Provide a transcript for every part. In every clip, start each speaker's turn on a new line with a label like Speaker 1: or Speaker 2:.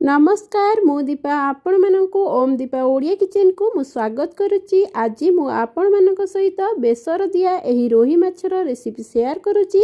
Speaker 1: नमस्कार मु दीपा आपण मानक ओम दीपा ओडिया किचन को मु स्वागत करुच्ची। आज मु आपण मानक सहित बेसर दिया एही रोही माछर रेसिपी शेयर करुच्ची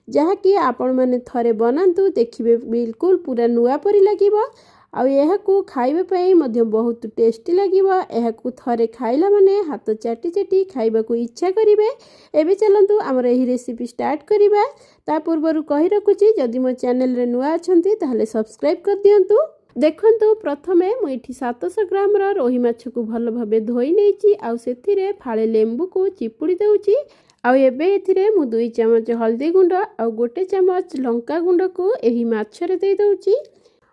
Speaker 1: जहाँकि आपण माने थरे बनातु देखिबे बिल्कुल पूरा नुआ परी लागिबो आ एहाकू खाइबा पई मध्य बहुत टेस्टी लागिबो। एहाकू थरे खाइला माने हाथ चाटी चाटी खाइबा को इच्छा करिवे। एबे चलंतु हमर एही रेसिपी स्टार्ट करिबा। ता पूर्वरु कहि रखुची जदि मो चैनल रे नुआ अछंती ताहले सब्सक्राइब कर दियंतु। देखंतु प्रथमे मु एठी 700 ग्राम रो रोही माछ को भलो भाबे धोई नेची आ सेथिरे फाळे लेंबू को चिपुड़ी देउची। आ एबे एथिरे मु 2 चमच हल्दी गुंड आ 1 चमच लंका गुंड को एही माछ रे दे दउची।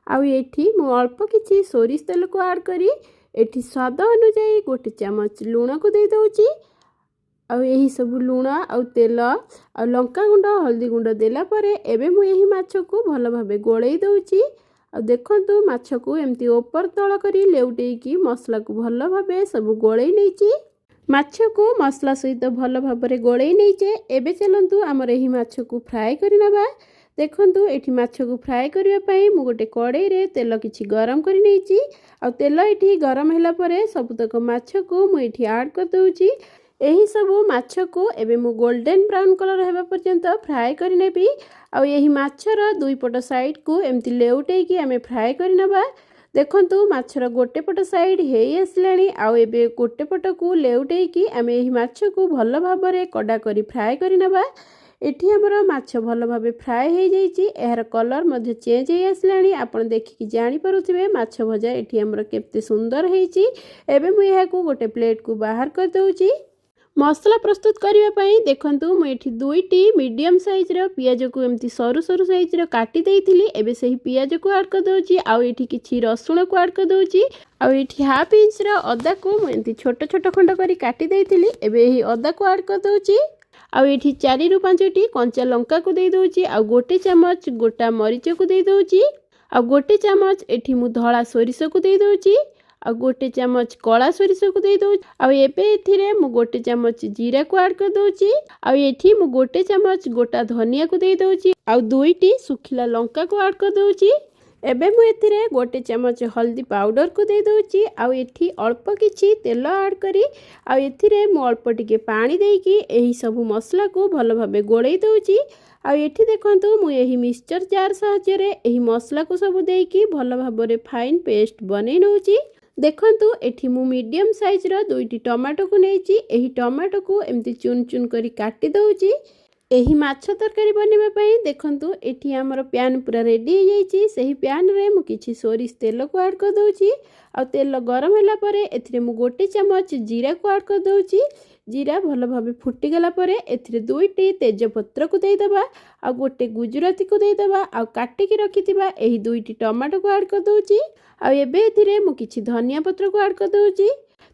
Speaker 1: आ एठी मु अल्प किछि सोरिष तेल को ऐड करी एठी स्वाद अनुसार 1 चमच लूण को दे दउची। आ एही सब लूण आ तेल आ लंका गुंड हल्दी गुंड देला परे एबे मु एही माछ को भलो भाबे गोळेई दउची। आ देखंतु माछ को एमती ऊपर तळ करी लेउटेकी मसला को भलो भाबे सब गोळेई नेची। माछ को मसला सहित भलो भाबरे गोळेई नेचे। एबे चलंतु हमर एही माछ को फ्राई करि नबा। देखंतु एठी माछ को फ्राई करिया पई मु गोटे कड़ाई रे तेल किछि गरम करि नेची। आ तेल एठी गरम हैला परे सबतक माछ को मु एठी ऐड कर दउची। एही सब माछ को एबे मु गोल्डन ब्राउन कलर हेबा पर्यंत फ्राई करि नेबी। आ एही माछर दुई पट साइड को एमती लेउटेई कि हमें फ्राई करि नबा। देखंतु माछर गोटे पट साइड हेई आसलानी आ एबे गोटे पट को लेउटेई कि हमें एही माछ को भलो भाबरे कड़ा करी फ्राई करि नबा। एठी हमर माछ भलो भाबे फ्राई हे जाईची। एहर कलर मध्ये चेंज हे आसलानी आपण देखि कि जानि परुथिबे माछ भजा एठी हमर केते सुंदर हेची। एबे मु एहा को गोटे प्लेट को बाहर कर दउची। मसला प्रस्तुत करने पाई देखंतु मुझे 2टी मीडियम साइज रो पियाज को एमती सरू सरू साइज रो काटी देइथिली। एबे सही पियाज को ऐड कर दउची। आ एठी किछि रसुण को ऐड कर दउची। आ एठी हाफ इंच रो अदा को मु एमती छोट छोट खंड करी काटी देइथिली। एबे एही अदा को ऐड कर दउची। आ एठी 4 रु 5टी कंचा लंका को दे दउची। आ 1 चमच गोटा मरीच को दे दउची। आ 1 चमच एठी मु धळा सोरिष को दे दउची। आ 1 चमच कला सोरिष को दे दउ। आ एबे एथिरे मु 1 चमच जीरा को ऐड कर दउची। आ एठी मु 1 चमच गोटा धनिया को दे दउची। आ 2टी सुखिला लंका को ऐड कर दउची। एबे मु एथिरे 1 चमच हल्दी पाउडर को दे दउची। आ एठी अल्प किछि तेल ऐड करी आ एथिरे मु अल्प टिके पानी देकी एही सब मसला को भलो भाबे गोळेई दउची। आ एठी देखंतु मु एही मिक्सचर जार सहायता रे एही मसला को सब देकी भलो भाबरे फाइन पेस्ट बनै नउची। देखंतु एठी मु मीडियम साइज रो 2टी टमाटो को नेची। एही टमाटो को एमती चुन चुन करी काटी दउची। एही माछ तरकारी बनेबा पई देखंतु एठी हमर पैन पूरा रेडी हो जाईची। सही पैन रे मु किछि सोरिष तेल को ऐड कर दउची। आ तेल गरम होला परे एथिरे मु 1 चमच जीरा को ऐड कर दउची। जीरा भलो भाबे फुटी गला परे एथिरे 2टी तेज पत्र को दे दबा। आ 1 गुजराती को दे दबा। आ काटी के रखितिबा एही 2टी टमाटो को ऐड कर दउची। आ एबे एथिरे मु किछि धनिया पत्र को ऐड कर दउची।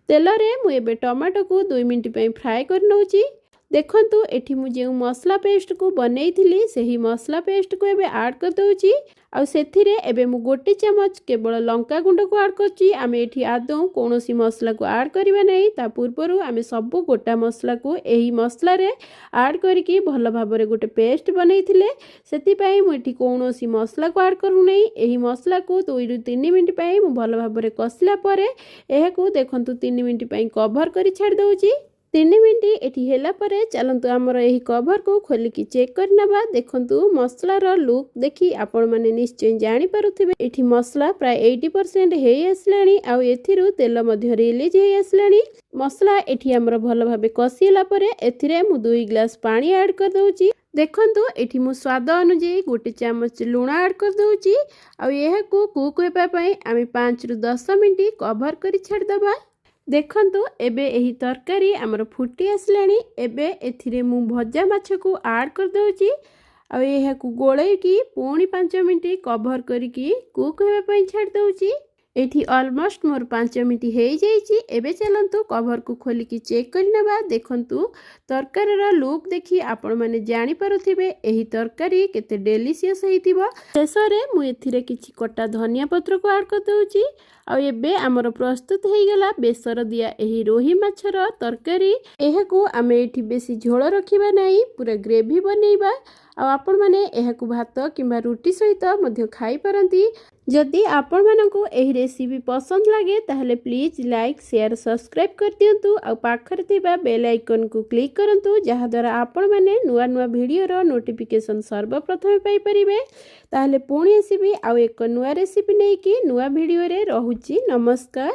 Speaker 1: तेल रे मु एबे टमाटो को 2 मिनिट पई फ्राई कर नउची। देखंतु एठी मु जे मसला पेस्ट को बनेइथिली सही मसला पेस्ट को एबे ऐड कर दउची। आ सेथिरे एबे मु 1 चमच केवल लंका गुंड को ऐड करची। आमे एठी आदौ कोनोसी मसला को ऐड करिबा नै। ता पूर्वरु आमे सब गोटा मसला को एही मसला रे ऐड करके भलो भाबरे गोटे पेस्ट बनेइथिले। सेति पई मु एठी कोनोसी मसला को ऐड करू नै। एही मसला को 2 रु 3 मिनिट पई मु भलो भाबरे कसला परे एहा को देखंतु 3 मिनिट पई कवर करी छाड़ दउची। 3 मिनिट एठी हेला परे चलंतु हमर एही कवर को खोली की चेक कर नबा। देखंतु मसला रो लुक देखि आपण माने निश्चय जानि पारुथिबे एठी मसला प्राय 80% हेई आसलानी। आ एथिरु तेल मध्ये रिलीज हेई आसलानी। मसला एठी हमर भलो भाबे कसिला परे एथिरे मु 2 ग्लास पानी ऐड कर दउची। देखंतु एठी मु स्वाद अनुसार 1 चमच लूण ऐड कर दउची। आ एहा को कुक हेबा पई आमे 5 रु 10 मिनिट कवर करी छाड़ दबा। देखंतु एबे एही तरकारी हमर फुटी आसलानी। एबे एथिरे मु भजा माछ को ऐड कर दउची। आ एहा को गोळेई की पुणी 5 मिनिट कवर करिकी कुक हेबा पई छाड़ दउची। एठी ऑलमोस्ट मोर 5 मिनिट हेई जाईची। एबे चलंतु कवर को खोली की चेक करि नबा। देखंतु तरकारी रा लुक देखि आपण माने जानि पारुथिबे एही तरकारी केते डेलिशियस हेतिबो। शेषरे मु एथिरे किछि कटा धनिया पत्र को ऐड कर दउची। आ एबे हमर प्रस्तुत हेई गेला बेसर दिया एही रोही माछर तरकारी। एहा को आमे एठी बेसी झोल रखिबा नै पूरा ग्रेवी बनेइबा। आ आपण माने एहा को भात किबा रोटी सहित मध्य खाई परंती। जदि आपण मानकु एही रेसिपी पसंद लगे ताहले प्लीज लाइक शेयर सब्सक्राइब कर दियंतु आ पाखर थिबा बेल आइकन को क्लिक करंतु जहा द्वारा आपण माने नुआ नुआ वीडियो रो नोटिफिकेशन सर्वप्रथम पाई परिबे। ताहले पुणी आसीबी आ एक नुआ रेसिपी नेकी नुआ वीडियो रे रहुची। नमस्कार।